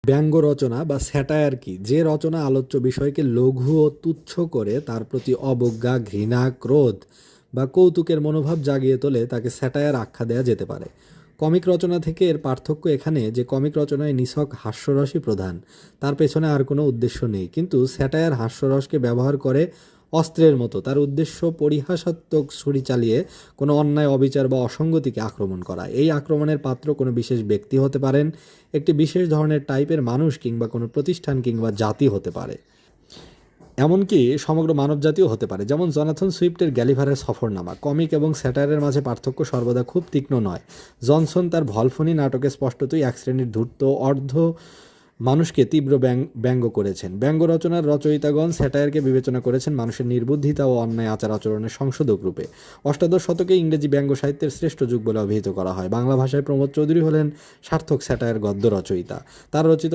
ব্যঙ্গ রচনা বা স্যাটায়ার কি? যে রচনা আলোচ্য বিষয়কে লঘু ও তুচ্ছ করে তার প্রতি অবজ্ঞা, ঘৃণা, ক্রোধ বা কৌতুকের মনোভাব জাগিয়ে তোলে তাকে স্যাটায়ার আখ্যা দেওয়া যেতে পারে। কমিক রচনা থেকে এর পার্থক্য এখানে যে কমিক রচনায় নিছক হাস্যরসই প্রধান, তার পেছনে আর কোনো উদ্দেশ্য নেই। কিন্তু স্যাটায়ার হাস্যরসকে ব্যবহার করে অস্ত্রের মতো। তার উদ্দেশ্য পরিহাসাত্মক ছুরি চালিয়ে কোনো অন্যায়, অবিচার বা অসঙ্গতিকে আক্রমণ করা। এই আক্রমণের পাত্র কোনো বিশেষ ব্যক্তি হতে পারেন, একটি বিশেষ ধরনের টাইপের মানুষ কিংবা কোনো প্রতিষ্ঠান কিংবা জাতি হতে পারে, এমনকি সমগ্র মানবজাতিও হতে পারে। যেমন জনাথন সুইফটের গ্যালিভারের সফরনামা। কমিক এবং স্যাটায়ারের মাঝে পার্থক্য সর্বদা খুব তীক্ষ্ণ নয়। জনসন তার ভলফনি নাটকে স্পষ্টতই এক শ্রেণীর ধূর্ত অর্ধ মানুষকে তীব্র ব্যঙ্গ করেছেন। ব্যঙ্গ রচনার রচয়িতাগণ স্যাটায়ারকে বিবেচনা করেছেন মানুষের নির্বুদ্ধিতা ও অন্যায় আচার আচরণের সংশোধক রূপে। অষ্টাদশ শতকে ইংরেজি ব্যঙ্গ সাহিত্যের শ্রেষ্ঠ যুগ বলে অভিহিত করা হয়। বাংলা ভাষায় প্রমোদ চৌধুরী হলেন সার্থক স্যাটায়ার গদ্য রচয়িতা। তার রচিত